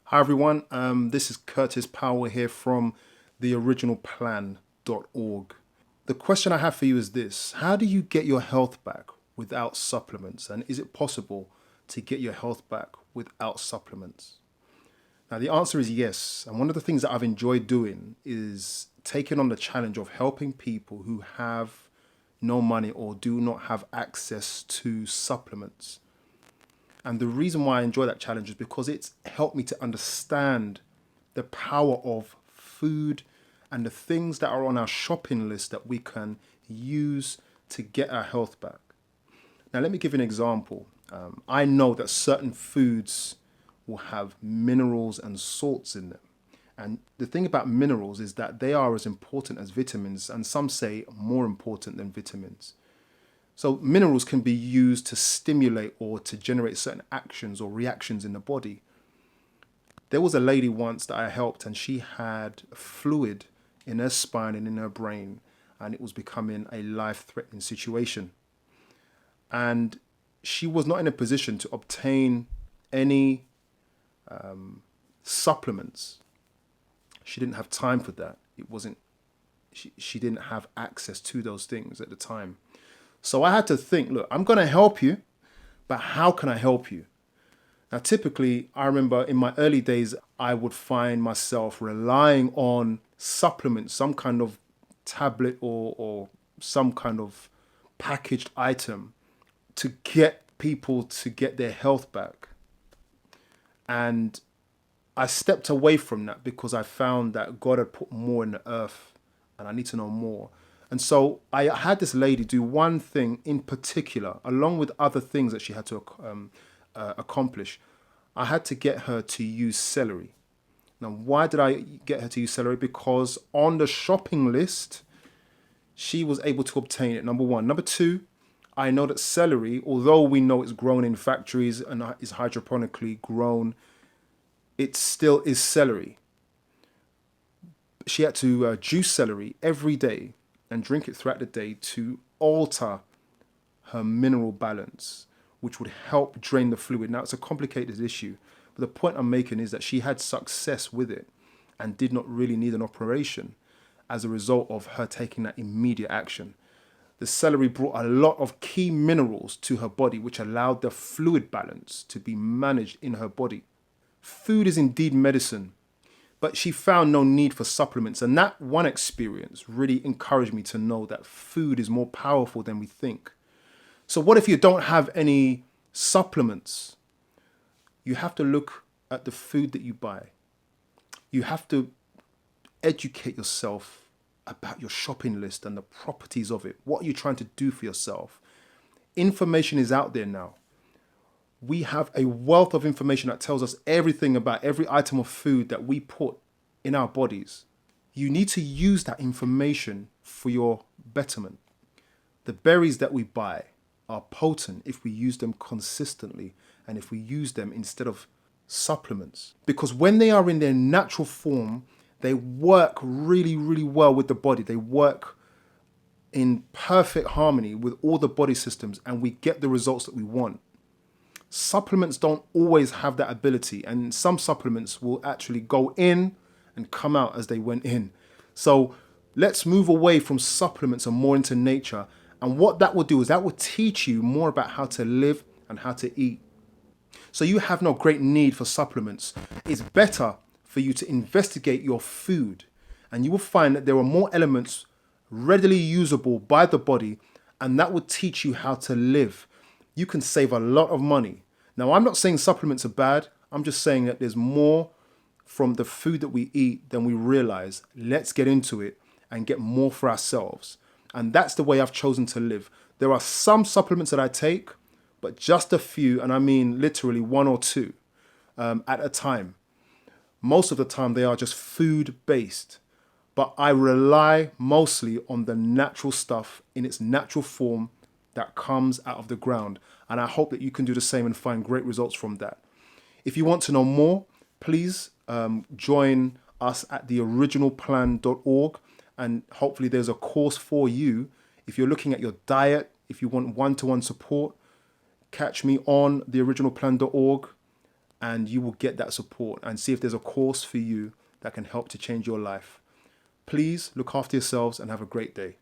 Hi everyone, this is Curtis Powell here from theoriginalplan.org. The question I have for you is this: how do you get your health back without supplements? And is it possible to get your health back without supplements? Now, the answer is yes. And one of the things that I've enjoyed doing is taking on the challenge of helping people who have no money or do not have access to supplements. And the reason why I enjoy that challenge is because it's helped me to understand the power of food and the things that are on our shopping list that we can use to get our health back. Now, let me give you an example. I know that certain foods will have minerals and salts in them. And the thing about minerals is that they are as important as vitamins, and some say more important than vitamins. So minerals can be used to stimulate or to generate certain actions or reactions in the body. There was a lady once that I helped, and she had fluid in her spine and in her brain, and it was becoming a life-threatening situation. And she was not in a position to obtain any supplements. She didn't have time for that. It wasn't. She didn't have access to those things at the time. So I had to think, look, I'm going to help you, but how can I help you? Now, typically, I remember in my early days, I would find myself relying on supplements, some kind of tablet or some kind of packaged item to get people to get their health back. And I stepped away from that because I found that God had put more in the earth and I need to know more. And so I had this lady do one thing in particular, along with other things that she had to accomplish. I had to get her to use celery. Now, why did I get her to use celery? Because on the shopping list, she was able to obtain it, number one. Number two, I know that celery, although we know it's grown in factories and is hydroponically grown, it still is celery. She had to juice celery every day and drink it throughout the day to alter her mineral balance, which would help drain the fluid. Now, it's a complicated issue, but the point I'm making is that she had success with it and did not really need an operation as a result of her taking that immediate action. The celery brought a lot of key minerals to her body, which allowed the fluid balance to be managed in her body. Food is indeed medicine, but she found no need for supplements. And that one experience really encouraged me to know that food is more powerful than we think. So what if you don't have any supplements? You have to look at the food that you buy. You have to educate yourself about your shopping list and the properties of it. What are you trying to do for yourself? Information is out there now. We have a wealth of information that tells us everything about every item of food that we put in our bodies. You need to use that information for your betterment. The berries that we buy are potent if we use them consistently and if we use them instead of supplements. Because when they are in their natural form, they work really, really well with the body. They work in perfect harmony with all the body systems and we get the results that we want. Supplements don't always have that ability, and some supplements will actually go in and come out as they went in. So let's move away from supplements and more into nature. And what that will do is that will teach you more about how to live and how to eat. So you have no great need for supplements. It's better for you to investigate your food, and you will find that there are more elements readily usable by the body, and that will teach you how to live. You can save a lot of money. Now, I'm not saying supplements are bad. I'm just saying that there's more from the food that we eat than we realize. Let's get into it and get more for ourselves. And that's the way I've chosen to live. There are some supplements that I take, but just a few, and I mean literally one or two at a time. Most of the time, they are just food-based. But I rely mostly on the natural stuff in its natural form that comes out of the ground. And I hope that you can do the same and find great results from that. If you want to know more, please join us at theoriginalplan.org. And hopefully there's a course for you. If you're looking at your diet, if you want one-to-one support, catch me on theoriginalplan.org. and you will get that support and see if there's a course for you that can help to change your life. Please look after yourselves and have a great day.